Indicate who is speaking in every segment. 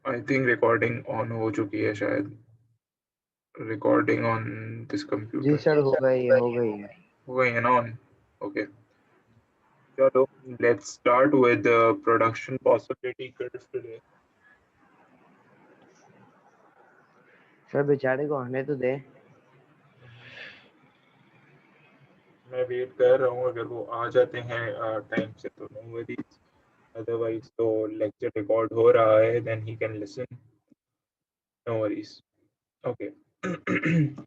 Speaker 1: I think recording on हो चुकी है शायद, रिकॉर्डिंग ऑन दिस
Speaker 2: जी
Speaker 1: कंप्यूटर।
Speaker 2: सर, हो गई है, हो गई है।
Speaker 1: हो गई है ना ऑन? ओके, चलो let's start with production possibility curve today.
Speaker 2: Sir बेचारे को आने तो दे।
Speaker 1: मैं वेट कर रहा हूँ, अगर वो आ जाते हैं टाइम से तो नो वरीज, अदरवाइज तो लेक्चर रिकॉर्ड हो रहा है, then he can listen, no worries. Okay.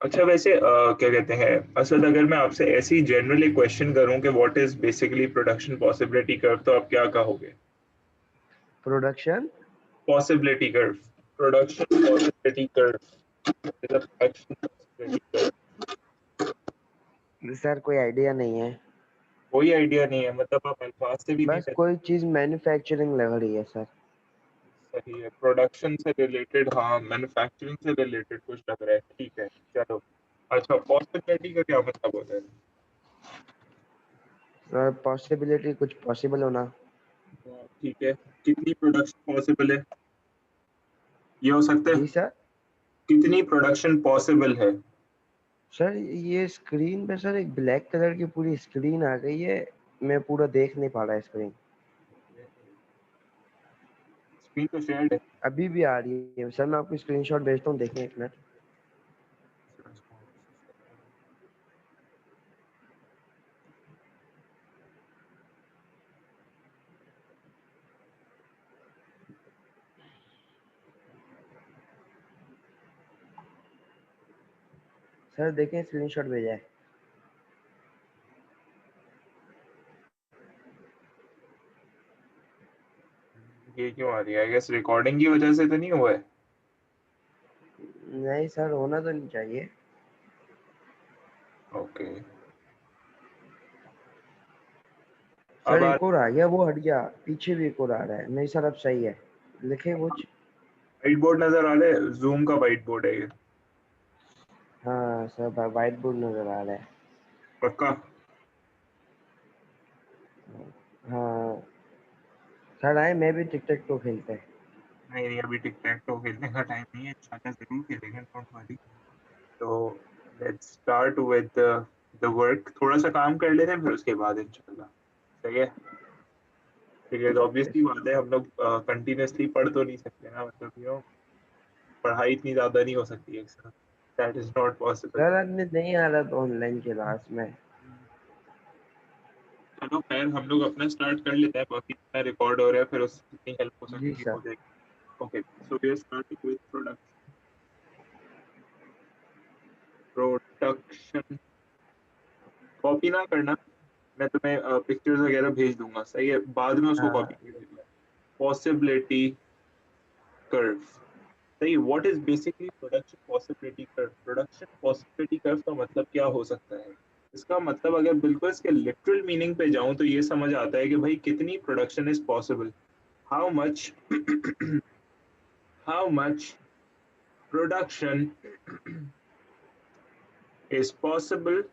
Speaker 1: अच्छा वैसे क्या कहते हैं असद, अगर मैं आपसे ऐसी जनरली क्वेश्चन करूं कि what is basically production possibility curve, तो आप क्या कहोगे?
Speaker 2: Production
Speaker 1: possibility curve, production possibility curve is a production possibility curve.
Speaker 2: Sir कोई आइडिया नहीं है।
Speaker 1: कोई आइडिया नहीं है, मतलब आप अल्फाज से भी नहीं
Speaker 2: बस
Speaker 1: कर?
Speaker 2: कोई चीज मैन्युफैक्चरिंग लग रही है सर।
Speaker 1: सही है, प्रोडक्शन से रिलेटेड, हाँ मैन्युफैक्चरिंग से रिलेटेड कुछ लग रहा है, ठीक है चलो। अच्छा पॉसिबिलिटी का क्या मतलब होता है?
Speaker 2: सर पॉसिबिलिटी कुछ पॉसिबल होना।
Speaker 1: ठीक है, कितनी प्रोडक्शन पॉसिबल है, ये हो सकता है?
Speaker 2: जी सर।
Speaker 1: कितनी प्रोडक्शन पॉसिबल है?
Speaker 2: सर ये स्क्रीन पे सर एक ब्लैक कलर की पूरी स्क्रीन आ गई है। मैं पूरा देख नहीं पा रहा स्क्रीन।
Speaker 1: स्क्रीन तो शेयर्ड है।
Speaker 2: अभी भी आ रही है सर, मैं आपको स्क्रीनशॉट भेजता हूँ, देखें एक मिनट। सर देखें, स्क्रीनशॉट भेजा है।
Speaker 1: ये क्यों आ रही है? आई गेस रिकॉर्डिंग की वजह से तो नहीं हुआ है।
Speaker 2: नहीं सर, होना तो नहीं चाहिए।
Speaker 1: ओके,
Speaker 2: सर
Speaker 1: अब आ
Speaker 2: एक और आ गया, वो हट गया, पीछे भी एक और आ रहा है। नहीं सर अब सही है, लिखे कुछ।
Speaker 1: व्हाइट बोर्ड नजर आ रहा है, जूम का व्हाइट बोर्ड है ये।
Speaker 2: हाँ सर, व्हाइट बोर्ड नजर आ रहा है।
Speaker 1: पक्का?
Speaker 2: हाँ सर, आए मैं भी टिक टैक तो खेलते हैं।
Speaker 1: नहीं नहीं, अभी टिक टैक तो खेलने का टाइम नहीं है, इंशाल्लाह जरूर खेलेंगे, डोंट वरी। तो let's start with the work, थोड़ा सा काम कर लेते हैं फिर उसके बाद इंशाल्लाह। सही है, ठीक है। तो
Speaker 2: ओके
Speaker 1: ऑब्वियसली बात है, हम लोग कंटिन्यूसली पढ़ तो नहीं सकते ना, मतलब पढ़ाई इतनी ज्यादा नहीं हो सकती एक साथ, that is not possible.
Speaker 2: Sir आदमी नहीं आ रहा था ऑनलाइन क्लास में।
Speaker 1: चलो खैर, हम लोग अपना स्टार्ट कर लेते हैं, बाकी जितना रिकॉर्ड हो रहा है फिर उससे जितनी हेल्प हो
Speaker 2: जी
Speaker 1: सकेगी
Speaker 2: सर।
Speaker 1: हो जाएगी। Okay, so we are starting with production. Copy ना करना, मैं तुम्हें पिक्चर्स वगैरह भेज दूंगा, सही है, बाद में उसको कॉपी
Speaker 2: हाँ
Speaker 1: कर देना। पॉसिबिलिटी कर्व, सही। What is basically production possibility curve? Production possibility curve का मतलब क्या हो सकता है? इसका मतलब अगर बिल्कुल इसके लिटरल मीनिंग पे जाऊं तो ये समझ आता है कि भाई कितनी production is possible, how much how much production is possible.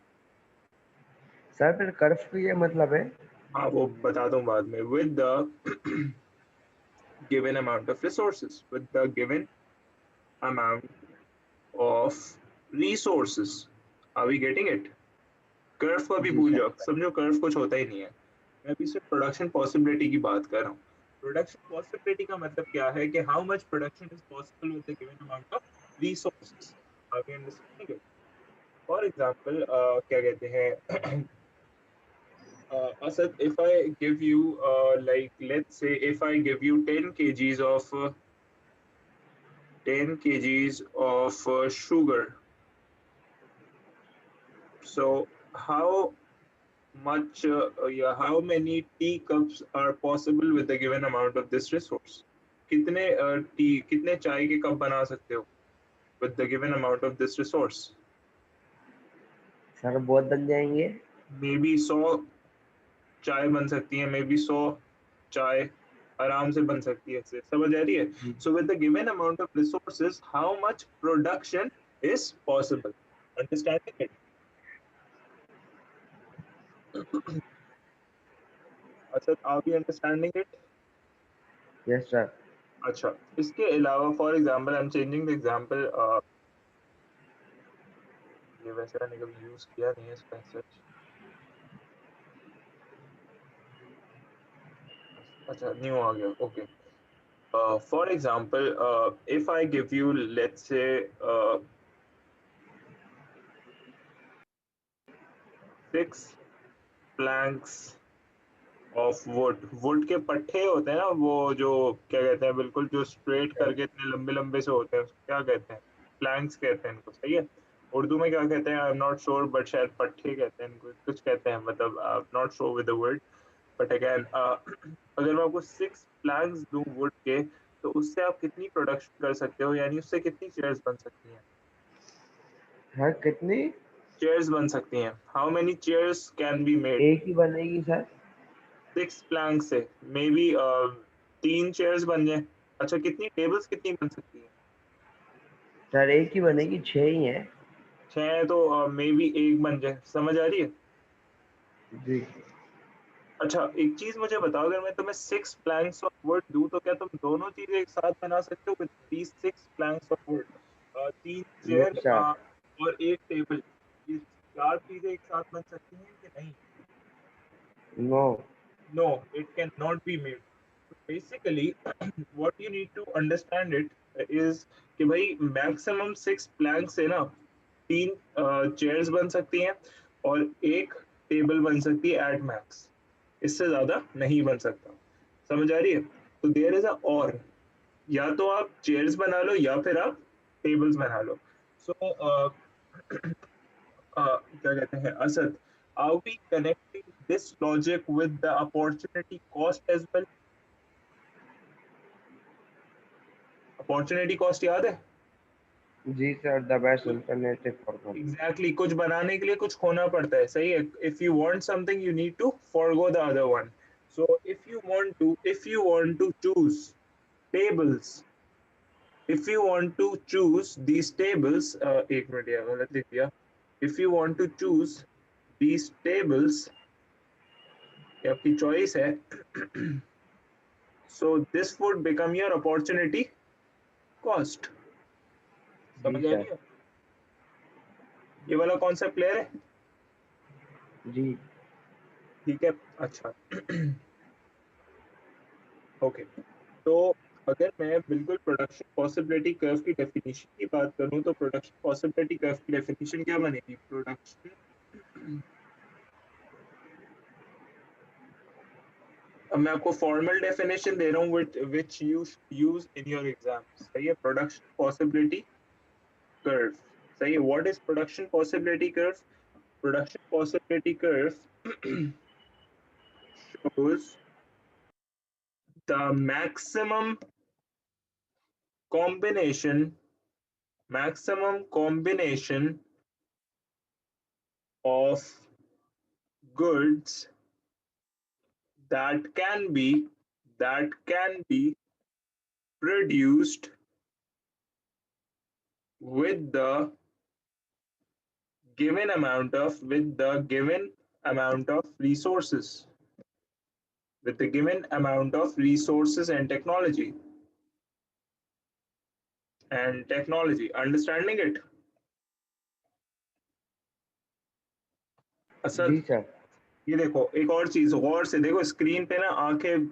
Speaker 2: Sir, फिर कर्व का ये मतलब है।
Speaker 1: हाँ वो बता दूं बाद में। With the given amount of resources, with the given amount of resources, are we getting it? Curve को अभी
Speaker 2: जी
Speaker 1: भूल
Speaker 2: सर।
Speaker 1: जाओ, समझो कर्व कुछ होता ही नहीं है। मैं अभी सिर्फ प्रोडक्शन पॉसिबिलिटी की बात कर रहा हूँ। प्रोडक्शन पॉसिबिलिटी का मतलब क्या है कि how much production is possible with the given amount of resources. Are we understanding it? For example क्या कहते हैं Asad, if I give you like let's say if I give you 10 kgs of 10 kgs of sugar, so how much yeah, how many teacups are possible with the given amount of this resource? कितने T कितने चाय के cup बना सकते हो with the given amount of this resource?
Speaker 2: Sir बहुत बन जाएंगे।
Speaker 1: मे बी 100 चाय बन सकती है, मे बी 100 चाय आराम से बन सकती है, इससे समझ आ रही है?
Speaker 2: जी
Speaker 1: so with the given amount of resources how much production is possible, understanding it? Asad, are we understanding it?
Speaker 2: Yes sir.
Speaker 1: अच्छा, इसके अलावा for example I am changing the example, ये वैसे मैंने कभी यूज किया नहीं है इसका सच। अच्छा, न्यू आ गया, okay. For example, if I give you let's say 6 planks of would के पट्टे होते हैं ना, वो जो क्या कहते हैं, बिल्कुल जो स्ट्रेट करके इतने लंबे लंबे से होते हैं, उसको क्या कहते हैं? प्लैंक्स कहते हैं इनको, सही है। उर्दू में क्या कहते हैं I am not sure, but शायद पट्टे कहते हैं इनको, कुछ कहते हैं, मतलब I am not sure with the word. But again, अगर मैं आपको 6 प्लैंक्स दूं वुड के, तो उससे आप कितनी प्रोडक्शन कर सकते हो, यानी उससे कितनी चेयर्स बन सकती हैं?
Speaker 2: हाँ कितनी?
Speaker 1: चेयर्स बन सकती हैं, how many chairs can be made?
Speaker 2: एक ही बनेगी सर।
Speaker 1: 6 प्लैंक से मे बी 3 चेयर्स बन जाए। अच्छा, कितनी टेबल्स कितनी बन सकती हैं?
Speaker 2: सर एक ही बनेगी, 6 ही है।
Speaker 1: 6 है तो मे बी एक बन जाए, समझ आ रही है?
Speaker 2: जी।
Speaker 1: अच्छा, एक चीज मुझे बताओ, अगर मैं तुम्हें 6 प्लैंक्स ऑफ वुड दूं, तो क्या तुम दोनों चीजें एक साथ बना सकते हो with these 6 planks of wood? 3
Speaker 2: no
Speaker 1: chair
Speaker 2: sir.
Speaker 1: और एक टेबल, ये 4 चीजें एक साथ बन सकती हैं कि नहीं?
Speaker 2: No.
Speaker 1: No, it cannot be made. Basically, what you need to understand it is कि भाई मैक्सिमम 6 प्लैंक से ना 3 चेयर्स बन सकती हैं और एक टेबल बन सकती है एट मैक्स, इससे ज्यादा नहीं बन सकता। समझ आ रही है? तो देयर इज अ और, या तो आप चेयर्स बना लो या फिर आप टेबल्स बना लो। सो क्या कहते हैं Asad, are we connecting this logic with the opportunity cost as well? Opportunity cost याद है?
Speaker 2: जी sir, the best alternative for good.
Speaker 1: Exactly, कुछ बनाने के लिए कुछ खोना पड़ता है, सही है। If you want something you need to forgo the other one. So if you want to choose tables, if you want to choose these tables, एक मिनट यार गलत लिख दिया। if you want to choose these tables, ये आपकी choice है। so this would become your opportunity cost।
Speaker 2: जी
Speaker 1: समझ आ
Speaker 2: sir.
Speaker 1: रही है? ये वाला कॉन्सेप्ट क्लियर है?
Speaker 2: जी।
Speaker 1: ठीक है। अच्छा, ओके। तो अगर मैं बिल्कुल प्रोडक्शन पॉसिबिलिटी कर्व की डेफिनेशन की बात करूं, तो प्रोडक्शन पॉसिबिलिटी कर्व की डेफिनेशन क्या बनेगी? प्रोडक्शन, अब मैं आपको फॉर्मल डेफिनेशन दे रहा हूँ which you use in your exam, सही है। प्रोडक्शन पॉसिबिलिटी कर्व, सही है। What is production possibility curve? Production possibility curve shows the combination maximum combination of goods that can be produced with the given amount of resources, with the given amount of resources and technology. Understanding it,
Speaker 2: जी
Speaker 1: Asad?
Speaker 2: Sir.
Speaker 1: ये देखो, एक और चीज गौर से देखो, screen पे ना आंखें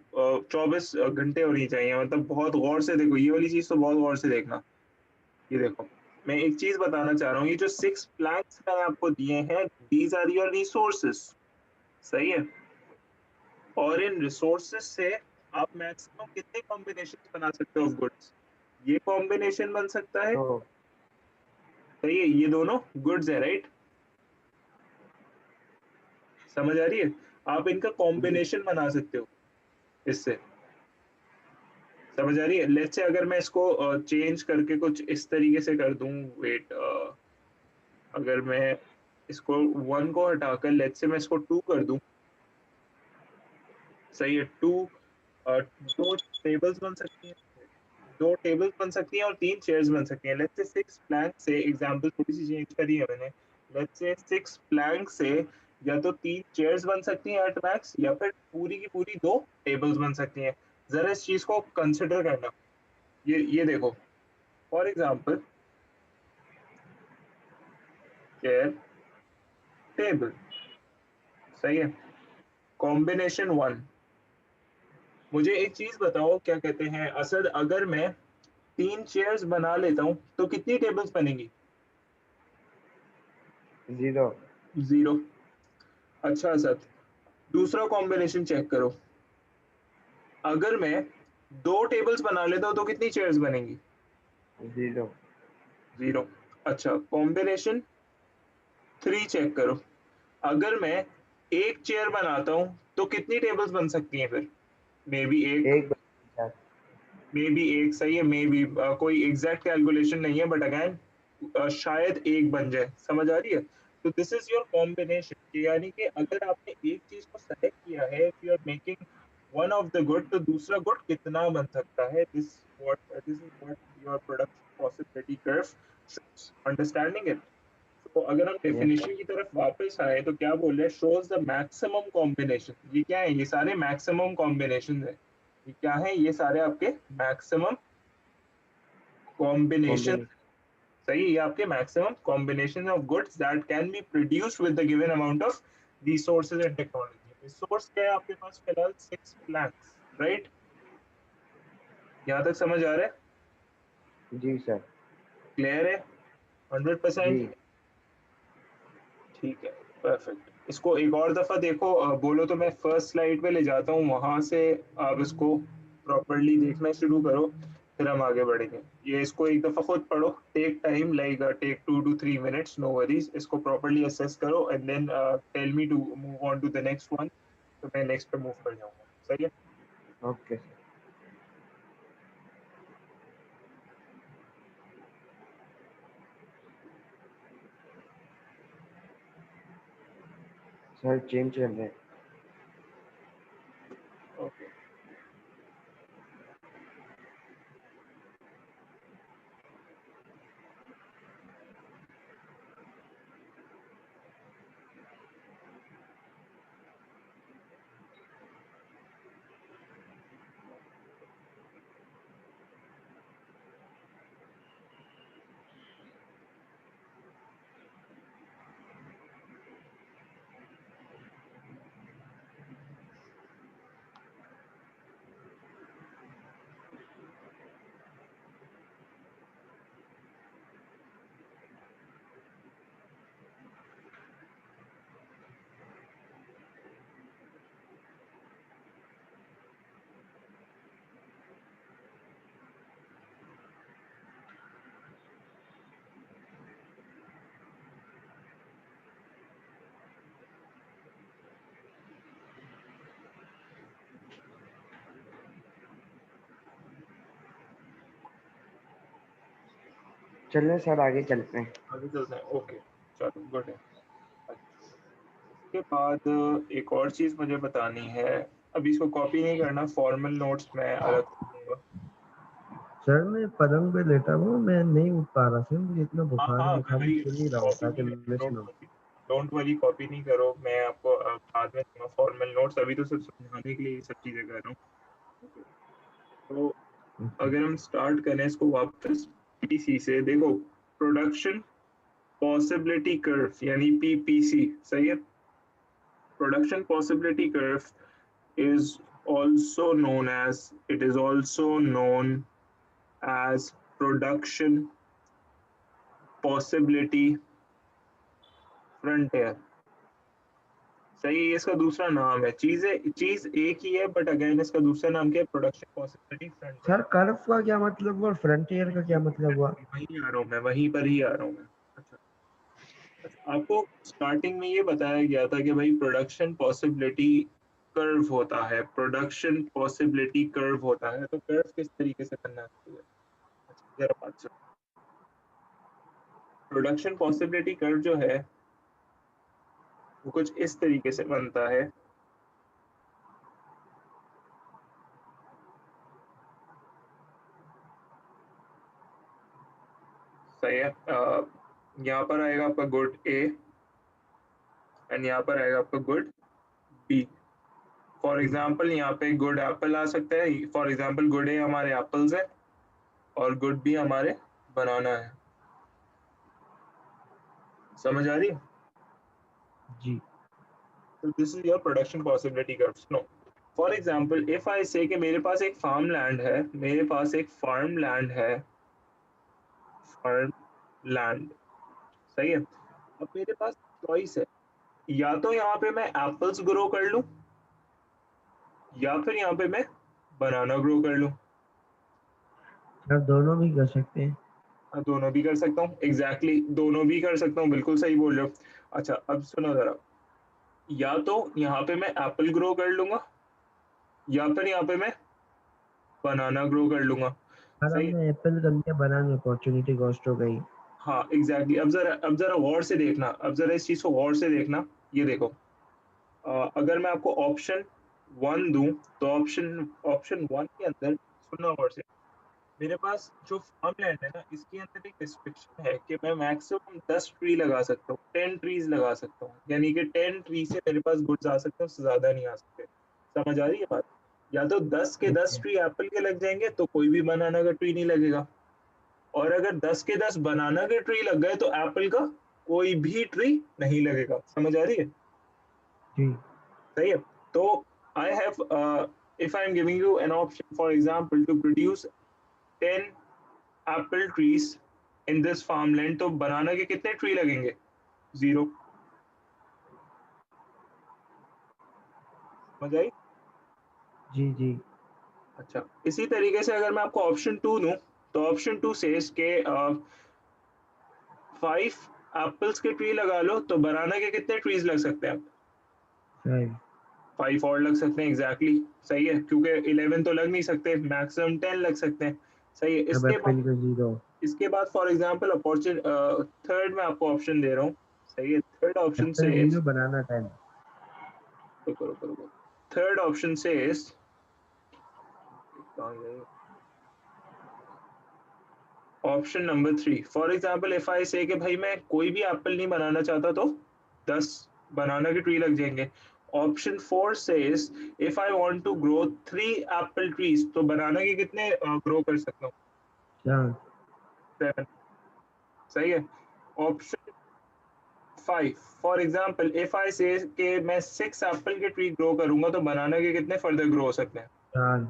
Speaker 1: 24 घंटे होनी चाहिए, मतलब बहुत गौर से देखो, ये वाली चीज तो बहुत गौर से देखना। ये देखो, मैं एक चीज बताना चाह रहा हूँ, ये जो 6 प्लैंक्स मैंने आपको दिए हैं, दीज आर योर रिसोर्सेस, सही है। और इन रिसोर्सेस से आप मैक्सिमम कितने कॉम्बिनेशन बना सकते हो गुड्स? ये कॉम्बिनेशन बन सकता है,
Speaker 2: तो
Speaker 1: सही है, ये दोनों गुड्स है, राइट? समझ आ रही है? आप इनका
Speaker 2: जी।
Speaker 1: कॉम्बिनेशन बना सकते हो इससे। समझ आ रही है? लेट्स से अगर मैं इसको चेंज करके कुछ इस तरीके से कर दूं, वेट, अगर मैं इसको 1 को हटाकर लेट्स से मैं इसको 2 कर दूं, सही है। 2, 2 टेबल्स बन सकती हैं, 2 टेबल्स बन सकती हैं और 3 चेयर्स बन सकती हैं। लेट्स से 6 प्लैंक से, एग्जांपल थोड़ी सी चेंज करी है मैंने। लेट्स से 6 प्लैंक से या तो 3 चेयर्स बन सकती हैं एट मैक्स, या फिर पूरी की पूरी 2 टेबल्स बन सकती हैं। जरा इस चीज को कंसिडर करना। ये देखो, फॉर एग्जाम्पल चेयर टेबल, सही है, कॉम्बिनेशन वन। मुझे एक चीज बताओ, क्या कहते हैं असद, अगर मैं 3 चेयर्स बना लेता हूँ तो कितनी टेबल्स बनेंगी?
Speaker 2: 0।
Speaker 1: 0। अच्छा असद, दूसरा कॉम्बिनेशन चेक करो, अगर मैं 2 टेबल्स बना लेता हूँ तो कितनी चेयर्स बनेंगी?
Speaker 2: 0।
Speaker 1: 0। अच्छा, कॉम्बिनेशन 3 चेक करो, अगर मैं एक चेयर बनाता हूँ तो कितनी टेबल्स बन सकती हैं फिर? मे बी एक,
Speaker 2: एक बचा।
Speaker 1: मे बी एक, सही है, मे बी कोई एग्जैक्ट कैलकुलेशन नहीं है, बट अगेन शायद एक बन जाए, समझ आ रही है? तो दिस इज योर कॉम्बिनेशन, यानी कि अगर आपने एक चीज को सेलेक्ट किया है, if you are making one of the good, तो दूसरा गुड कितना बन सकता है, this is what your production possibility curve shows, understanding it? तो अगर हम
Speaker 2: यस
Speaker 1: डेफिनेशन
Speaker 2: सर।
Speaker 1: की तरफ वापस आए तो क्या बोल रहे हैं, शोज द मैक्सिमम कॉम्बिनेशन। ये क्या है? ये सारे मैक्सिमम कॉम्बिनेशन है। ये क्या है? ये सारे आपके मैक्सिमम कॉम्बिनेशन।
Speaker 2: कॉम्बिनेशन।
Speaker 1: सही है, ये आपके maximum combination of goods that can be produced with the given amount of resources and technology. Resource क्या है आपके पास फिलहाल? 6 प्लैंक्स, राइट? यहाँ तक समझ आ रहा है?
Speaker 2: जी सर।
Speaker 1: क्लियर है? 100%?
Speaker 2: जी
Speaker 1: ठीक है, परफेक्ट। इसको एक और दफा देखो, बोलो तो मैं फर्स्ट स्लाइड पे ले जाता हूँ, वहां से आप इसको प्रॉपरली देखना शुरू करो, फिर हम आगे बढ़ेंगे। ये इसको एक दफा खुद पढ़ो, take time, like take 2 to 3 minutes, no worries. इसको प्रॉपरली असेस करो and then tell me to move on to the next one, तो मैं नेक्स्ट पे मूव कर जाऊंगा, सही है?
Speaker 2: Okay sir. सर चेंज चल रहे हैं।
Speaker 1: ओके।
Speaker 2: चल रहे सर, आगे चलते हैं।
Speaker 1: आगे चलते हैं, ओके, चलो गुड है। इसके बाद एक और चीज मुझे बतानी है, अभी इसको कॉपी नहीं करना, फॉर्मल नोट्स मैं अलग से दूंगा।
Speaker 2: सर मैं पलंग पे लेटा हूँ, मैं नहीं उठ पा रहा सर, मुझे इतना
Speaker 1: हाँ
Speaker 2: बुखार है,
Speaker 1: हाँ,
Speaker 2: मैं
Speaker 1: मैं
Speaker 2: खाली
Speaker 1: वही,
Speaker 2: सुन ही रहा हूँ
Speaker 1: कॉपी
Speaker 2: ताकि
Speaker 1: नहीं करना,
Speaker 2: मिस ना हो।
Speaker 1: डोंट वरी, कॉपी नहीं करो, मैं आपको बाद में दूंगा फॉर्मल नोट्स, अभी तो सिर्फ समझाने के लिए ये सब चीजें कर रहा हूँ। Okay, तो
Speaker 2: ओके।
Speaker 1: अगर हम स्टार्ट करें इसको वापस पीसी से, देखो, प्रोडक्शन पॉसिबिलिटी कर्व यानी पीपीसी, सही है? Production possibility curve is also known as production possibility frontier, सही है? ये इसका दूसरा नाम है, चीज एक ही है, बट अगेन इसका दूसरा नाम क्या है? Production possibility frontier.
Speaker 2: Sir curve का क्या मतलब हुआ और फ्रंटियर का क्या मतलब हुआ?
Speaker 1: वहीं आ रहा हूँ मैं, वहीं पर ही आ रहा हूँ मैं। अच्छा, अच्छा, आपको स्टार्टिंग में ये बताया गया था कि भाई प्रोडक्शन पॉसिबिलिटी कर्व होता है, प्रोडक्शन पॉसिबिलिटी कर्व होता है, तो कर्व किस तरीके से बनना चाहिए? अच्छा, जरा बात सुनो। प्रोडक्शन पॉसिबिलिटी कर्व जो है वो कुछ इस तरीके से बनता है, सही है? यहाँ पर आएगा आपका गुड ए एंड यहाँ पर आएगा आपका गुड बी, फॉर एग्जाम्पल यहाँ पे गुड एप्पल आ सकता है, फॉर एग्जाम्पल गुड ए हमारे एप्पल्स है और गुड बी हमारे बनाना है। समझ आ रही है?
Speaker 2: जी।
Speaker 1: तो this is your production possibility curves. No, for example if I say कि मेरे पास एक फार्म लैंड है, मेरे पास एक फार्म लैंड है, फार्म लैंड, सही है। अब मेरे पास चॉइस है, या तो यहाँ पे मैं एप्पल्स ग्रो कर लूं या फिर यहाँ पे मैं बनाना ग्रो कर लूं।
Speaker 2: आप दोनों भी कर सकते हैं।
Speaker 1: दोनों भी कर सकता हूँ, एग्जैक्टली exactly, दोनों भी कर सकता हूँ, बिल्कुल सही बोल रहे हो। अच्छा अब सुनो जरा, या तो यहाँ पे मैं एप्पल ग्रो कर लूंगा या फिर यहाँ पे मैं बनाना ग्रो कर लूंगा।
Speaker 2: अगर
Speaker 1: सही है।
Speaker 2: हमने एप्पल कर लिया, बनाना अपॉर्चुनिटी कॉस्ट हो गई।
Speaker 1: हाँ एग्जैक्टली exactly. अब जरा गौर से देखना, अब जरा इस चीज को गौर से देखना। ये देखो, अगर मैं आपको ऑप्शन वन दूं तो ऑप्शन ऑप्शन वन के अंदर, सुनना गौर से, मेरे पास जो फार्म लैंड है ना, इसके अंदर एक रिस्ट्रिक्शन है कि मैं मैक्सिमम 10 ट्री लगा सकता हूँ, 10 ट्रीज लगा सकता हूँ, यानी कि 10 ट्री से मेरे पास गुड्स आ सकते हैं, उससे ज्यादा नहीं आ सकते। समझ आ रही है बात? या तो 10 के 10
Speaker 2: ओके।
Speaker 1: ट्री एप्पल के लग जाएंगे तो कोई भी बनाना का ट्री नहीं लगेगा, और अगर 10 के 10 बनाना के ट्री लग गए तो एप्पल का कोई भी ट्री नहीं लगेगा। समझ आ रही है?
Speaker 2: जी।
Speaker 1: सही है। तो I have, if I'm giving you an option, for example, to produce 10 Apple trees in this farmland, तो बनाना के कितने ट्री लगेंगे? 0। समझ आई?
Speaker 2: जी। जी।
Speaker 1: अच्छा, इसी तरीके से अगर मैं आपको ऑप्शन टू दूं तो ऑप्शन टू सेज के 5 एप्पल्स के ट्री लगा लो तो बनाना के कितने ट्रीज लग सकते हैं?
Speaker 2: 5।
Speaker 1: 5 और लग सकते हैं, एग्जैक्टली exactly, सही है, क्योंकि 11 तो लग नहीं सकते, मैक्सिमम 10 लग सकते हैं। सही है।
Speaker 2: अब एप्पल का 0।
Speaker 1: इसके बाद फॉर एग्जांपल अपॉर्चुन थर्ड में आपको ऑप्शन दे रहा हूँ। सही है। थर्ड ऑप्शन से,
Speaker 2: एप्पल 0, बनाना 10।
Speaker 1: रुको रुको रुको, थर्ड ऑप्शन से option number three, for example if I say कि भाई मैं कोई भी एप्पल नहीं बनाना चाहता तो 10 बनाना के ट्री लग जाएंगे। Option four says if I want to grow 3 apple trees तो बनाना के कितने ग्रो कर सकता हूँ?
Speaker 2: 4।
Speaker 1: 7। सही है। Option five, for example if I say कि मैं 6 एप्पल के ट्री ग्रो करूंगा तो बनाना के कितने फर्दर ग्रो हो सकते हैं?
Speaker 2: 4।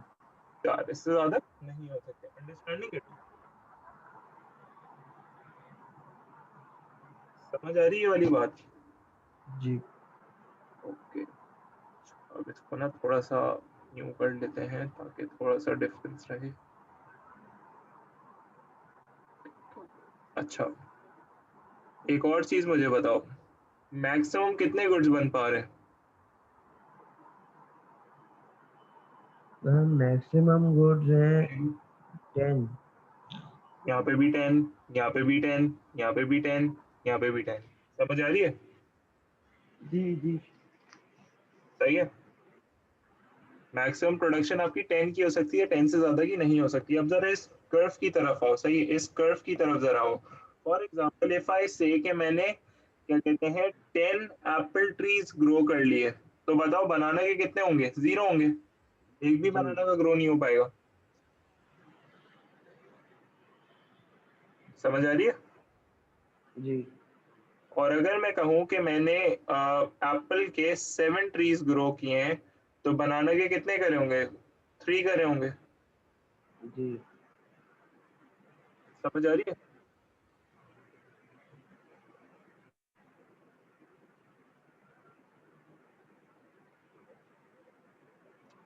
Speaker 1: 4, इससे ज्यादा नहीं हो सकते। Understanding it? समझ आ रही है वाली बात?
Speaker 2: जी।
Speaker 1: ओके। अब इसको ना थोड़ा सा न्यू कर लेते हैं ताकि थोड़ा सा डिफरेंस रहे। अच्छा, एक और चीज मुझे बताओ, मैक्सिमम कितने गुड्स बन पा रहे हैं?
Speaker 2: मैक्सिमम गुड्स हैं 10।
Speaker 1: यहाँ पे भी 10, यहाँ पे भी 10, यहाँ पे भी 10, यहाँ पे भी 10। समझ आ रही है?
Speaker 2: जी। जी।
Speaker 1: सही है। मैक्सिमम प्रोडक्शन आपकी 10 की हो सकती है, 10 से ज्यादा की नहीं हो सकती। अब जरा इस कर्व की तरफ आओ। सही है, इस कर्व की तरफ जरा आओ। For example if I say कि मैंने क्या कहते हैं 10 एप्पल ट्रीज ग्रो कर लिए, तो बताओ बनाना के कितने होंगे? 0 होंगे, एक भी
Speaker 2: जी।
Speaker 1: बनाना का ग्रो नहीं हो पाएगा। समझ आ रही है?
Speaker 2: जी।
Speaker 1: और अगर मैं कहूँ कि मैंने एप्पल के 7 ट्रीज ग्रो किए हैं तो बनाना के कितने करे होंगे? 3 करे होंगे।
Speaker 2: जी।
Speaker 1: समझ आ रही है?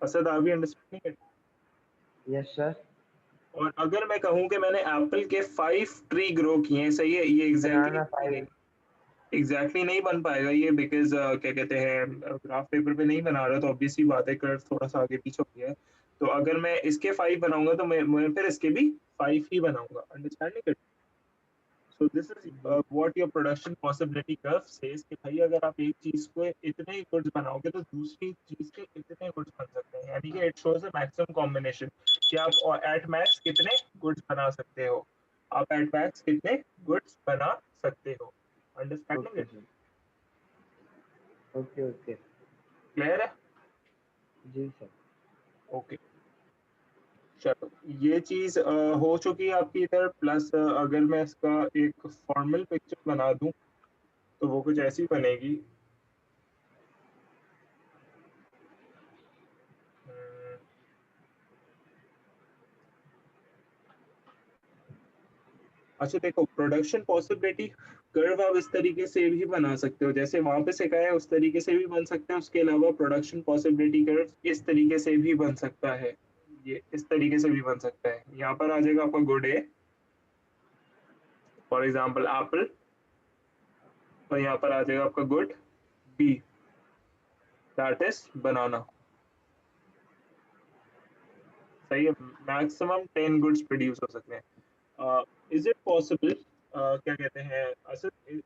Speaker 1: असद, आप भी अंडरस्टैंडिंग?
Speaker 2: Yes sir.
Speaker 1: और अगर मैं कहूँ कि मैंने एप्पल के 5 ट्री ग्रो किए हैं, सही है, ये एग्जैक्टली
Speaker 2: बनाना
Speaker 1: exactly
Speaker 2: 5।
Speaker 1: नहीं बन पाएगा ये, बिकॉज क्या कहते हैं ग्राफ पेपर पे नहीं बना रहा, तो ऑब्वियसली बात है कर्व थोड़ा सा आगे पीछे हो गया है। तो अगर मैं इसके 5 बनाऊंगा तो मैं फिर इसके भी 5 ही बनाऊंगा। अंडरस्टैंडिंग? सो दिस इज
Speaker 2: जी।
Speaker 1: What your production possibility curve says कि भाई अगर आप एक चीज को इतने गुड्स बनाओगे तो दूसरी चीज के इतने गुड्स बन सकते हैं, यानी कि it shows a maximum combination कि आप एट मैक्स कितने गुड्स बना सकते हो, आप एट मैक्स कितने गुड्स बना सकते हो। Understanding
Speaker 2: okay
Speaker 1: it?
Speaker 2: Sir. Okay. Okay.
Speaker 1: Clear है?
Speaker 2: जी सर।
Speaker 1: ओके, चलो ये चीज हो चुकी है आपकी इधर। प्लस अगर मैं इसका एक फॉर्मल पिक्चर बना दूं तो वो कुछ ऐसी बनेगी। हम्म, अच्छा देखो, प्रोडक्शन पॉसिबिलिटी कर्व आप इस तरीके से भी बना सकते हो, जैसे वहां पे सिखाया है उस तरीके से भी बन सकता है। उसके अलावा प्रोडक्शन पॉसिबिलिटी कर्व इस तरीके से भी बन सकता है, ये इस तरीके से भी बन सकता है। यहाँ पर आ जाएगा आपका good A, for example apple, और यहाँ पर आ जाएगा आपका good B, that is banana. सही है, मैक्सिमम 10 गुड्स प्रोड्यूस हो सकते हैं। इज इट पॉसिबल, क्या कहते हैं,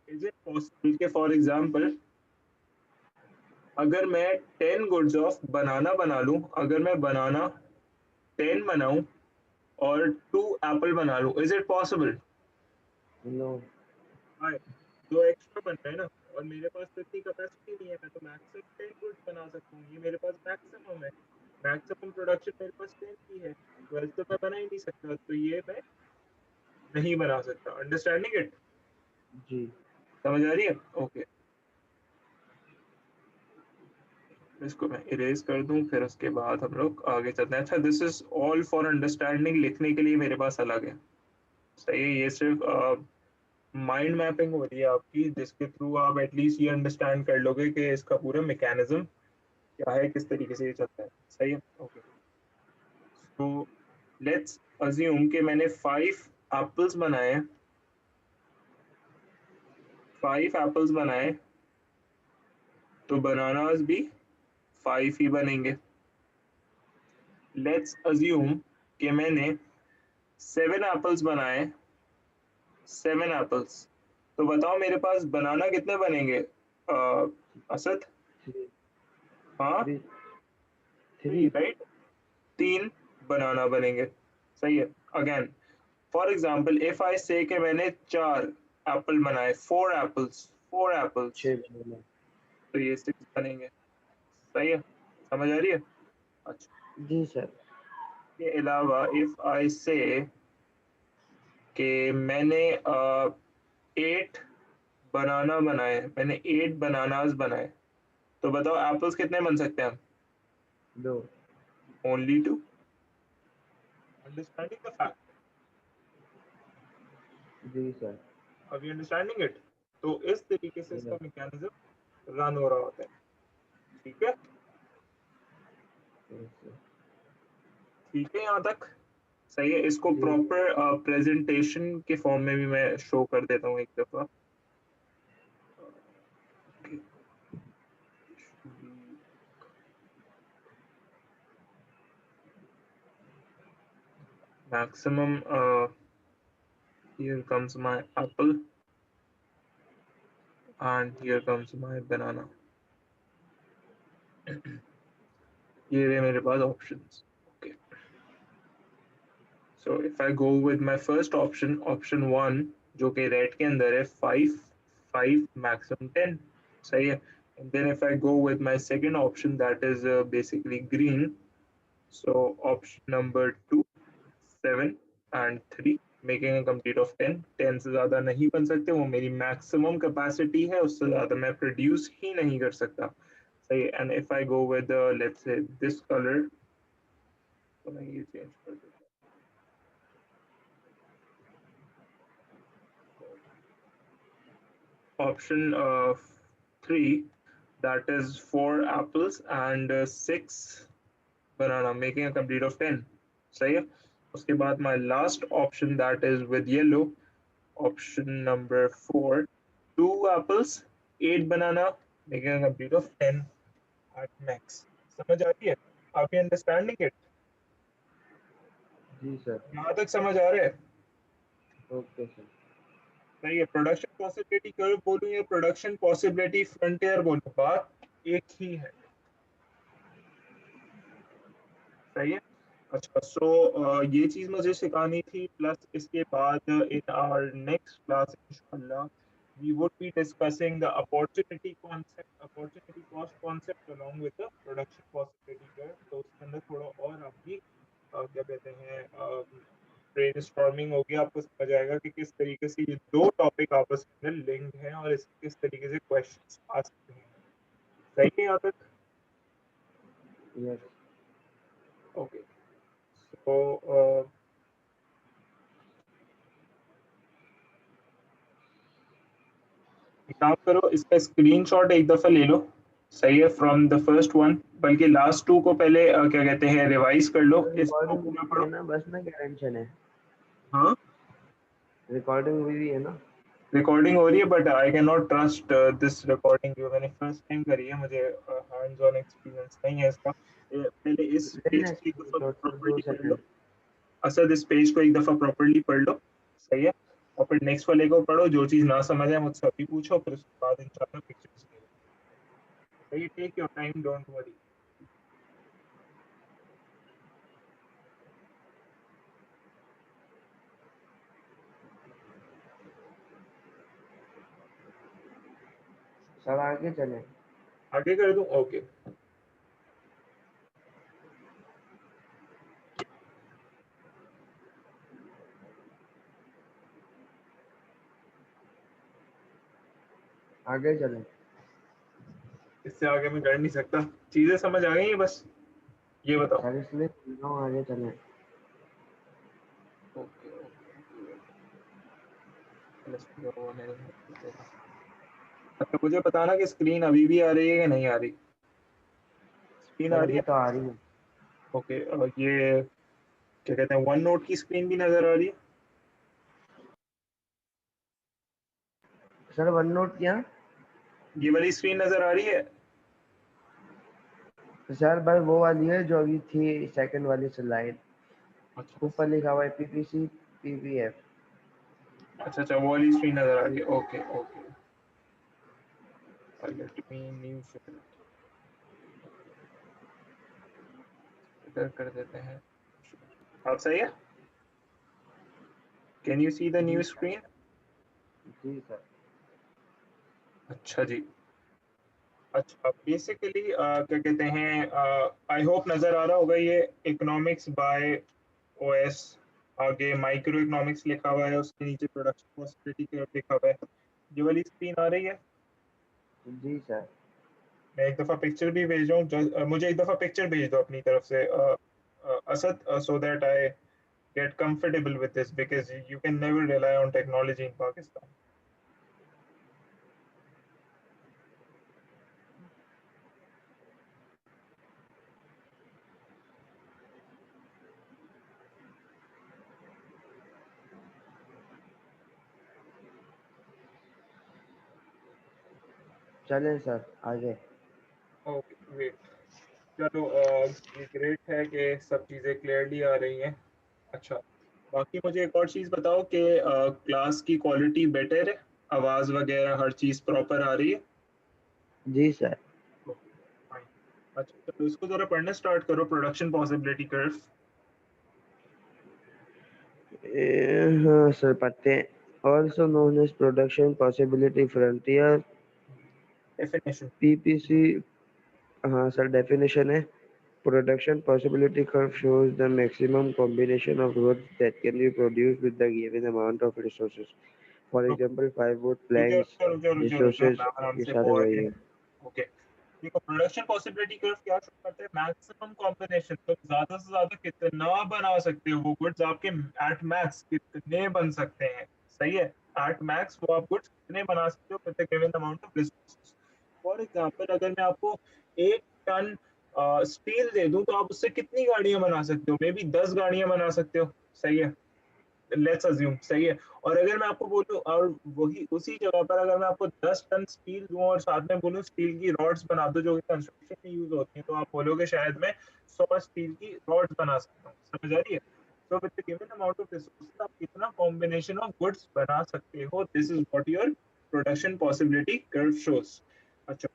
Speaker 1: इज इट पॉसिबल कि फॉर एग्जाम्पल अगर मैं 10 गुड्स ऑफ बनाना बना लूं, अगर मैं बनाना 10 बनाऊं और 2 एप्पल बना लूं, इज इट पॉसिबल?
Speaker 2: नो।
Speaker 1: हाँ, दो एक्स्ट्रा बन रहे हैं ना, और मेरे पास तो इतनी कैपेसिटी नहीं है, मैं तो मैक्सिमम 10 गुड्स बना सकता हूँ, ये मेरे पास मैक्सिमम है। मैक्सिमम प्रोडक्शन मेरे पास 10 की है, 12 तो मैं बना ही नहीं सकता, तो ये मैं नहीं बना सकता। Understanding it?
Speaker 2: जी।
Speaker 1: समझ आ रही है? ओके, इसको मैं इरेज कर दूं, फिर उसके बाद हम लोग आगे चलते हैं। अच्छा, this is all for understanding, लिखने के लिए मेरे पास अलग है। सही है, ये सिर्फ माइंड मैपिंग हो रही है आपकी, जिसके थ्रू आप एटलीस्ट ये अंडरस्टैंड कर लोगे कि इसका पूरा मैकेनिज्म क्या है, किस तरीके से ये चलता है। सही है, ओके। सो लेट्स अज्यूम कि मैंने 5 एप्पल्स बनाए, 5 एप्पल्स बनाए, तो बनानास भी 5 ही बनेंगे। लेट्स अज्यूम कि मैंने 7 एप्पल्स बनाए, 7 एप्पल्स, तो बताओ मेरे पास बनाना कितने बनेंगे असद?
Speaker 2: थ्री।
Speaker 1: हाँ,
Speaker 2: थ्री।
Speaker 1: Three
Speaker 2: three.
Speaker 1: राइट, 3 बनाना बनेंगे। सही है। Again, for example if I say कि मैंने 4 एप्पल बनाए, 4 एप्पल्स, 4 एप्पल्स,
Speaker 2: 6 बनाना।
Speaker 1: तो ये 6 बनेंगे। सही है, समझ आ रही है? अच्छा,
Speaker 2: जी सर।
Speaker 1: इसके अलावा इफ आई से कि मैंने 8 बनाना बनाए, मैंने 8 बनानास बनाए, तो बताओ एप्पल्स कितने बन सकते हैं?
Speaker 2: दो।
Speaker 1: ओनली 2। Understanding the fact?
Speaker 2: जी sir.
Speaker 1: Are we understanding it? तो इस तरीके से इसका
Speaker 2: यस।
Speaker 1: मैकेनिज्म रन हो रहा होता है। ठीक है,
Speaker 2: यस सर।
Speaker 1: ठीक है यहाँ तक? सही है, इसको
Speaker 2: जी।
Speaker 1: प्रॉपर प्रेजेंटेशन के फॉर्म में भी मैं शो कर देता हूँ एक दफा। Maximum, here comes my apple and here comes my banana. ये रहे मेरे पास options. Okay, so if I go with my first option, option 1, जो कि रेड के अंदर है, 5, 5 मैक्सिमम 10। सही है। And then if I go with my second option, that is basically green, so option number 2, 7 and 3, making a complete of 10। 10 से ज्यादा नहीं बन सकते, वो मेरी मैक्सिमम कैपेसिटी है, उससे ज्यादा मैं प्रोड्यूस ही नहीं कर सकता। सही है। And if I go with let's say this colour, तो मैं ये चेंज कर देता हूँ, option 3, that is 4 apples and 6 banana, making a complete of 10। सही है। उसके बाद my last option, that is with yellow, option number 4, 2 apples, 8 banana, making a complete of 10 at max। समझ आ रही है? आप ये अंडरस्टैंडिंग इट?
Speaker 2: Ji sir.
Speaker 1: यहाँ तक समझ आ रहा है?
Speaker 2: Okay sir.
Speaker 1: सही है। प्रोडक्शन पॉसिबिलिटी कर्व बोलूं या प्रोडक्शन पॉसिबिलिटी फ्रंटियर बोलूं, बात एक ही है। सही है। अच्छा, सो ये चीज मुझे सिखानी थी, प्लस इसके बाद इन आवर नेक्स्ट क्लास इंशाल्लाह we would be discussing the opportunity cost concept along with the production possibility curve. तो उसके अंदर थोड़ा और आप भी क्या कहते हैं ब्रेन स्टॉर्मिंग होगी, आपको समझ आएगा कि किस तरीके से ये दो टॉपिक आपस में लिंक्ड हैं और इस किस तरीके से क्वेश्चंस आ सकते हैं। सही है यहाँ तक?
Speaker 2: यस
Speaker 1: ओके, सो एक काम करो, इसका स्क्रीनशॉट एक दफा ले लो, सही है, फ्रॉम द फर्स्ट वन, बल्कि लास्ट टू को पहले क्या कहते हैं रिवाइज कर लो, इसको
Speaker 2: रिकॉर्डिंग
Speaker 1: पूरा
Speaker 2: हुई
Speaker 1: पढ़ो।
Speaker 2: है ना, बस ना क्या टेंशन है,
Speaker 1: हाँ,
Speaker 2: रिकॉर्डिंग हुई है ना।
Speaker 1: रिकॉर्डिंग हो रही है, but I can not trust this recording, जो मैंने फर्स्ट टाइम करी है, मुझे हैंड्स ऑन एक्सपीरियंस नहीं है इसका। पहले इस पेज
Speaker 2: लेना
Speaker 1: को एक दफा
Speaker 2: स्क्रीनशॉट फिर
Speaker 1: प्रॉपर्ली पढ़ लो,
Speaker 2: सेकंड।
Speaker 1: असद इस पेज को एक दफा प्रॉपर्ली पढ़ लो, सही है, और फिर नेक्स्ट वाले को पढ़ो, जो चीज ना समझ आए मुझसे अभी पूछो, फिर उसके बाद इंशाल्लाह पिक्चर्स ले लो। सही, take your time, don't worry.
Speaker 2: Sir आगे चले।
Speaker 1: आगे कर दूं? ओके,
Speaker 2: आगे चले।
Speaker 1: इससे आगे मैं कर नहीं सकता, चीजें समझ आ गई हैं बस, ये बताओ।
Speaker 2: सर इसलिए बोल रहा हूँ आगे चले।
Speaker 1: Okay okay, let's go. अच्छा, मुझे बताना कि स्क्रीन अभी भी आ रही है कि नहीं आ रही? स्क्रीन
Speaker 2: सर
Speaker 1: आ रही
Speaker 2: अभी
Speaker 1: है?
Speaker 2: तो आ रही है।
Speaker 1: ओके, ये क्या कहते हैं, वन नोट की स्क्रीन भी नजर आ रही है?
Speaker 2: सर वन नोट क्या?
Speaker 1: ये वाली स्क्रीन नजर आ रही है?
Speaker 2: सर बस वो वाली है जो अभी थी, सेकंड वाली स्लाइड,
Speaker 1: अच्छा
Speaker 2: ऊपर लिखा हुआ है पीपीसी पीवीएफ।
Speaker 1: अच्छा अच्छा, वो वाली स्क्रीन नजर आ रही है, okay okay. Let me new share इधर कर देते हैं। अब सही है? कैन यू सी द
Speaker 2: जी
Speaker 1: न्यू
Speaker 2: सर।
Speaker 1: स्क्रीन?
Speaker 2: जी सर।
Speaker 1: अच्छा जी। अच्छा, बेसिकली क्या कहते हैं, आई होप नजर आ रहा होगा, ये इकोनॉमिक्स बाय ओएस, आगे माइक्रो इकोनॉमिक्स लिखा हुआ है, उसके नीचे प्रोडक्शन पॉसिबिलिटी लिखा हुआ है, ये वाली स्क्रीन आ रही है?
Speaker 2: जी सर।
Speaker 1: मैं एक दफा पिक्चर भी भेज रहा हूँ, मुझे एक दफा पिक्चर भेज दो अपनी तरफ से, Asad, so that I get comfortable with this, because you can never rely on technology in Pakistan.
Speaker 2: चलें सर आगे।
Speaker 1: ओके वेट, चलो, ये ग्रेट है कि सब चीज़ें क्लियरली आ रही हैं। अच्छा, बाकी मुझे एक और चीज़ बताओ कि क्लास की क्वालिटी बेटर है, आवाज़ वगैरह हर चीज़ प्रॉपर आ रही है?
Speaker 2: जी सर।
Speaker 1: Okay fine. अच्छा, तो इसको ज़रा पढ़ना स्टार्ट करो, प्रोडक्शन पॉसिबिलिटी कर्व।
Speaker 2: हाँ सर पढ़ते हैं। Also known as production possibility frontier,
Speaker 1: definition.
Speaker 2: PPC. हाँ सर डेफिनेशन है, production possibility curve shows the maximum combination of goods that can be produced with the given amount of resources. For example, 5 wood
Speaker 1: रुक जाओ
Speaker 2: planks,
Speaker 1: रुक जाओ रुक जाओ रुक जाओ,
Speaker 2: resources,
Speaker 1: मैं आराम
Speaker 2: ये
Speaker 1: से
Speaker 2: सारे
Speaker 1: पॉज
Speaker 2: वही
Speaker 1: है।
Speaker 2: है।
Speaker 1: ओके, देखो, प्रोडक्शन पॉसिबिलिटी कर्व क्या शो करता है? मैक्सिमम कॉम्बिनेशन, तो ज्यादा से ज्यादा कितना बना सकते हो वो गुड्स, आपके एट मैक्स कितने बन सकते हैं, सही है, एट मैक्स वो आप गुड्स कितने बना सकते हो with the given amount of resources. For example, अगर मैं आपको 1 टन स्टील दे दूं, तो आप उससे कितनी गाड़ियां बना सकते हो? मे बी 10 गाड़ियां बना सकते हो, सही है, लेट्स अज्यूम, सही है। और अगर मैं आपको बोलूं, और वही उसी जगह पर अगर मैं आपको 10 टन स्टील दूं और साथ में बोलूं स्टील की रॉड्स बना दो जो कि कंस्ट्रक्शन में यूज होती हैं, तो आप बोलोगे शायद मैं 100 स्टील की रॉड्स बना सकता हूँ। समझ आ रही है? सो with the given amount of resources आप कितना कॉम्बिनेशन ऑफ गुड्स बना सकते हो, this is what your production possibility curve shows. अच्छा,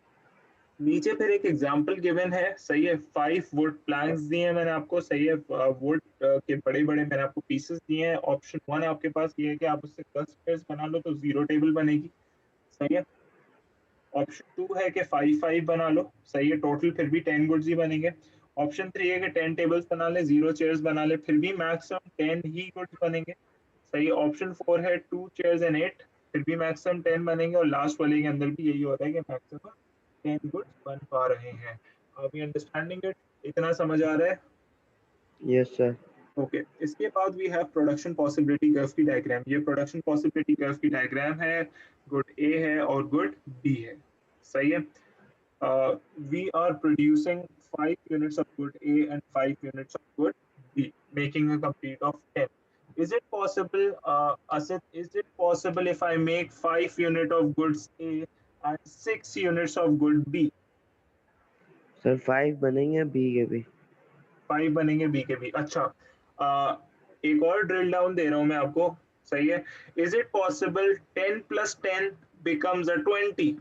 Speaker 1: नीचे फिर एक एग्जांपल गिवन है, सही है, 5 वुड प्लैंक्स दिए हैं मैंने आपको, सही है, वुड के बड़े बड़े मैंने आपको पीसेस दिए हैं। ऑप्शन 1 आपके पास ये है कि आप उससे 10 पेयर्स बना लो तो जीरो टेबल बनेगी, सही है। ऑप्शन 2 है कि 5-5 बना लो, सही है, टोटल फिर भी 10 गुड्स ही बनेंगे। ऑप्शन 3 है कि 10 टेबल्स बना ले, 0 चेयर्स बना ले, फिर भी मैक्सिमम 10 ही गुड्स बनेंगे, सही है। ऑप्शन 4 है 2 चेयर्स एंड 8, फिर भी मैक्सिमम 10 बनेंगे, और लास्ट वाले के अंदर भी यही होता है कि मैक्सिमम 10 गुड्स बन पा रहे हैं। आप ये अंडरस्टैंडिंग इट, इतना समझ आ रहा है?
Speaker 2: Yes sir.
Speaker 1: ओके, इसके बाद we have production possibility curve की डायग्राम। ये प्रोडक्शन पॉसिबिलिटी कर्व की डायग्राम है, गुड ए है और गुड बी है, सही है। We are producing 5 units of good A and 5 units of good B, making a complete of 10. Is it possible, Asit, is it possible if I make 5 units of goods A and 6 units of good B?
Speaker 2: Sir 5 बनेंगे B के भी।
Speaker 1: 5 बनेंगे B के भी, अच्छा। एक और drill down दे रहा हूं मैं आपको, सही है। Is it possible 10 plus 10 becomes a 20?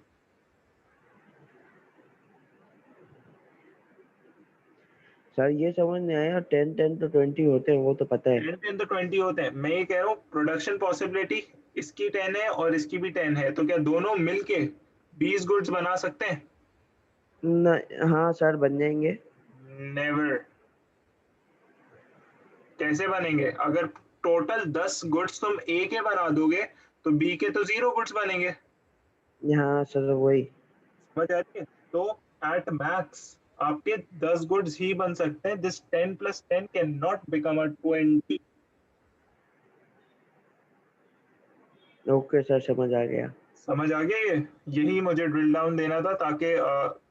Speaker 2: Sir ये समझ नहीं आया, 10 10 तो 20 होते हैं, वो तो पता है।
Speaker 1: 10 10 तो 20 होते हैं, मैं ये कह रहा हूँ प्रोडक्शन पॉसिबिलिटी इसकी 10 है और इसकी भी 10 है, तो क्या दोनों मिलके 20 गुड्स बना सकते हैं?
Speaker 2: न, हाँ सर बन जाएंगे।
Speaker 1: नेवर। कैसे बनेंगे? अगर टोटल 10 गुड्स तुम ए के बना दोगे तो बी के तो 0 गुड्स बनेंगे,
Speaker 2: हाँ सर वही।
Speaker 1: समझ आ रही है? तो एट मैक्स आपके 10 गुड्स ही बन सकते हैं, this 10 plus 10 can not become a 20।
Speaker 2: Okay sir समझ आ गया।
Speaker 1: समझ आ गया ये? यही मुझे ड्रिल डाउन देना था ताकि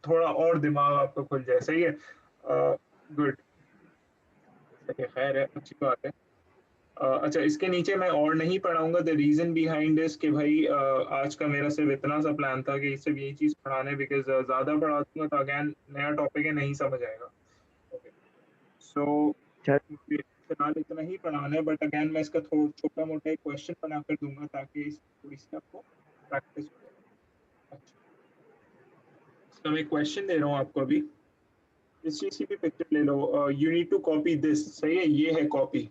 Speaker 1: थोड़ा और दिमाग आपका खुल जाए, सही है। गुड, सही है, खैर है, अच्छी बात है। अच्छा, इसके नीचे मैं और नहीं पढ़ाऊंगा, द रीजन बिहाइंड इज कि भाई आज का मेरा सिर्फ इतना सा प्लान था कि सिर्फ यही चीज पढ़ाने, बिकॉज ज्यादा पढ़ा दूंगा तो अगेन नया टॉपिक है, नहीं समझ आएगा। ओके, सो
Speaker 2: सर
Speaker 1: फिलहाल इतना ही पढ़ाना है, बट अगेन मैं इसका थोड़ा छोटा मोटा एक क्वेश्चन बना कर दूंगा ताकि थोड़ी सी आपको प्रैक्टिस हो जाए। अच्छा, इसका मैं क्वेश्चन दे रहा हूँ आपको अभी, इस चीज की भी पिक्चर ले लो, you need to copy this, सही है, ये है कॉपी।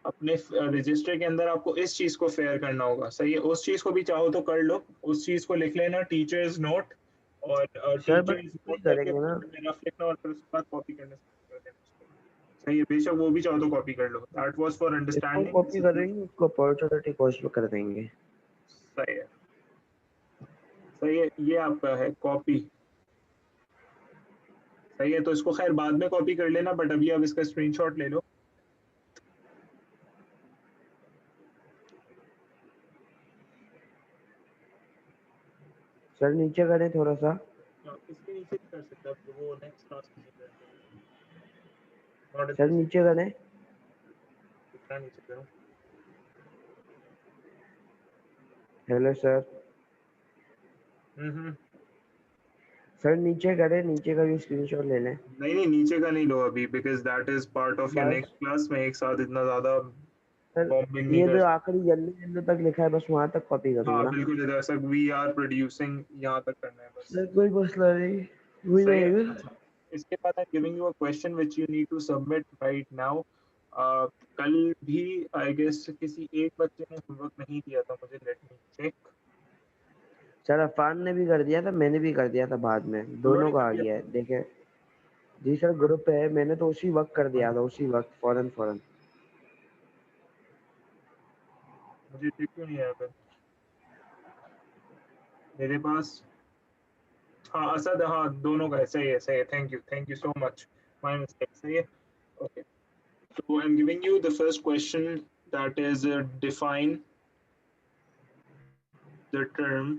Speaker 1: अपने रजिस्टर के अंदर आपको इस चीज को फेयर करना होगा, सही है। उस चीज को भी चाहो तो कर लो, उस चीज को लिख लेना टीचर्स नोट, और
Speaker 2: सर बस
Speaker 1: टीचर्स
Speaker 2: इसको
Speaker 1: नोट
Speaker 2: ही
Speaker 1: करके
Speaker 2: करेंगे ना।
Speaker 1: फर्स्ट में रफ लिखना और फिर उसके बाद कॉपी करना स्टार्ट कर देना उसको, सही है। बेशक वो भी चाहो तो कॉपी कर लो, दैट वाज फॉर
Speaker 2: इसको
Speaker 1: अंडरस्टैंडिंग,
Speaker 2: कॉपी करेंगे, उसको अपॉर्चुनिटी कॉस्ट में कर देंगे।
Speaker 1: सही है। सही है, ये आपका है कॉपी, सही है। तो इसको खैर बाद में कॉपी कर लेना, बट अभी आप इसका स्क्रीनशॉट ले लो।
Speaker 2: सर नीचे करें थोड़ा सा।
Speaker 1: इसके नीचे भी कर सकते हैं, वो नेक्स्ट क्लास में करेंगे, नॉट इन
Speaker 2: सर
Speaker 1: दिस।
Speaker 2: नीचे करें।
Speaker 1: कितना नीचे करूं?
Speaker 2: Hello sir.
Speaker 1: हम्म।
Speaker 2: सर नीचे करें, नीचे का भी स्क्रीनशॉट ले लें।
Speaker 1: नहीं नहीं, नीचे का नहीं लो अभी, because that is part of your
Speaker 2: बस
Speaker 1: नेक्स्ट क्लास में, एक साथ इतना ज्यादा
Speaker 2: सर,
Speaker 1: बॉम्बिंग नहीं
Speaker 2: ये
Speaker 1: कर
Speaker 2: जो
Speaker 1: सकते।
Speaker 2: आखिरी येलो येलो तक लिखा है बस वहां तक कॉपी करूंगा
Speaker 1: हाँ
Speaker 2: ना।
Speaker 1: बिल्कुल, इधर तक वी आर प्रोड्यूसिंग यहाँ तक करना है बस।
Speaker 2: सर कोई मसला नहीं, हो
Speaker 1: सही है।
Speaker 2: जाएगा।
Speaker 1: अच्छा, इसके बाद I am giving you a question which you need to submit right now. कल भी आई गेस किसी एक बच्चे ने होमवर्क नहीं किया था मुझे, let me check.
Speaker 2: Sir Afan ने भी कर दिया था, मैंने भी कर दिया था बाद में,
Speaker 1: दोनों
Speaker 2: दोनों
Speaker 1: ने
Speaker 2: का
Speaker 1: कर
Speaker 2: आ
Speaker 1: दिया
Speaker 2: गया
Speaker 1: था?
Speaker 2: है देखे। जी सर ग्रुप पे है, मैंने तो उसी वक्त कर दिया था, उसी वक्त फौरन फौरन।
Speaker 1: मुझे ठीक क्यों नहीं आया फिर मेरे पास? हाँ असद, हाँ दोनों का है, सही है, सही है, thank you so much, my mistake, सही है। Okay, so I'm giving you the first question, that is define the term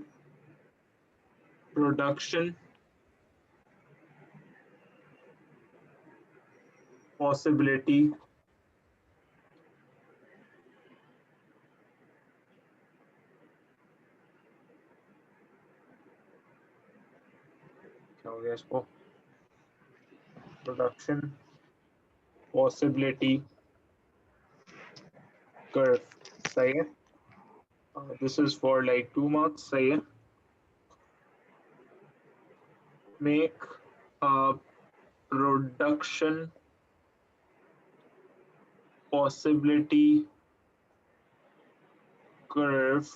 Speaker 1: production possibility क्या हो गया इसको, production possibility curve, सही है। This is for like 2 marks, सही है। Make a production possibility curve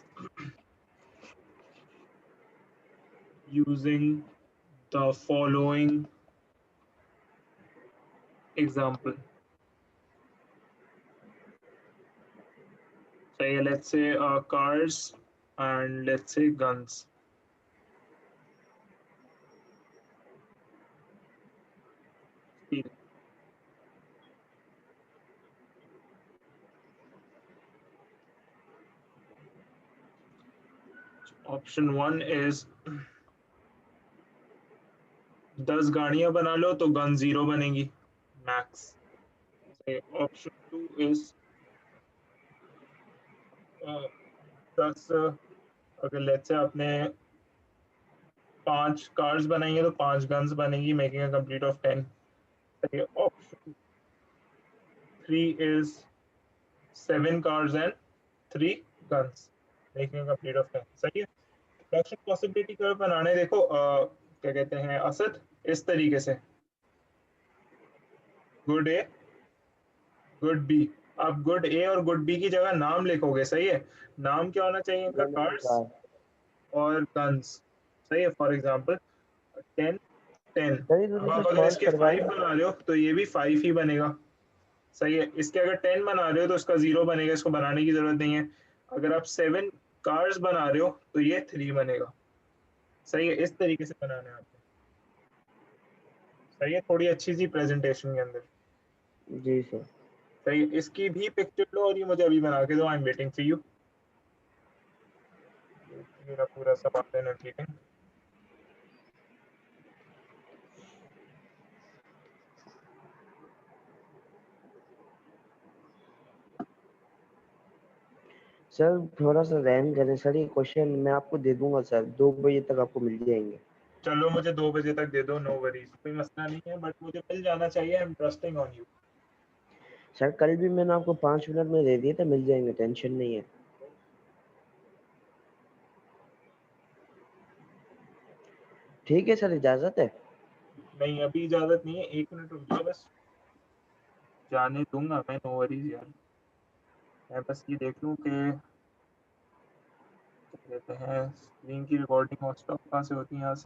Speaker 1: using the following example. So yeah, let's say cars and let's say guns. Steel. Option 1 is 10 गाड़ियां बना लो तो गन 0 बनेगी मैक्स. ऑप्शन 2 इज 10 अगर let's say आपने 5 cars बनाई है तो 5 गन्स बनेगी making a complete of 10. Option 3 is 7 cars and 3 guns making a complete of 10. सही है. रिडक्शन पॉसिबिलिटी कर्व बनाने देखो क्या कहते हैं असद, इस तरीके से गुड ए गुड बी. आप गुड ए और गुड बी की जगह नाम लिखोगे. सही है. नाम क्या होना चाहिए इनका? कार्स और गन्स. सही है. For example 10 10. अब आप अगर इसके 5 बना रहे हो तो ये भी 5 ही बनेगा. सही है. इसके अगर 10 बना रहे हो तो इसका 0 बनेगा. इसको बनाने की जरूरत नहीं है. अगर आप 7 कार्स बना रहे हो तो ये 3 बनेगा. सही है. इस तरीके से बनाना है आपको. सही है. थोड़ी अच्छी सी प्रेजेंटेशन के अंदर.
Speaker 2: जी सर.
Speaker 1: सही है. इसकी भी पिक्चर लो और ये मुझे अभी बना के दो. I am waiting for you. मेरा पूरा सवाल एंड एवरीथिंग.
Speaker 2: सर थोड़ा सा रहम करें सर. ये क्वेश्चन मैं आपको दे दूंगा सर. 2 बजे तक आपको मिल जाएंगे.
Speaker 1: चलो मुझे 2 बजे तक दे दो. No worries. कोई मसला नहीं है बट मुझे मिल जाना चाहिए. I am trusting on you.
Speaker 2: Sir कल भी मैंने आपको 5 मिनट में दे दिए थे. मिल जाएंगे. टेंशन नहीं है. ठीक है सर. इजाजत है.
Speaker 1: नहीं अभी इजाजत नहीं है. 1 मिनट रुक जाओ बस. जाने दूंगा मैं. नो वरीज यार. मैं बस ये देख लूँ कि क्या कहते हैं स्क्रीन की रिकॉर्डिंग और स्टॉप कहाँ से होती है. यहाँ से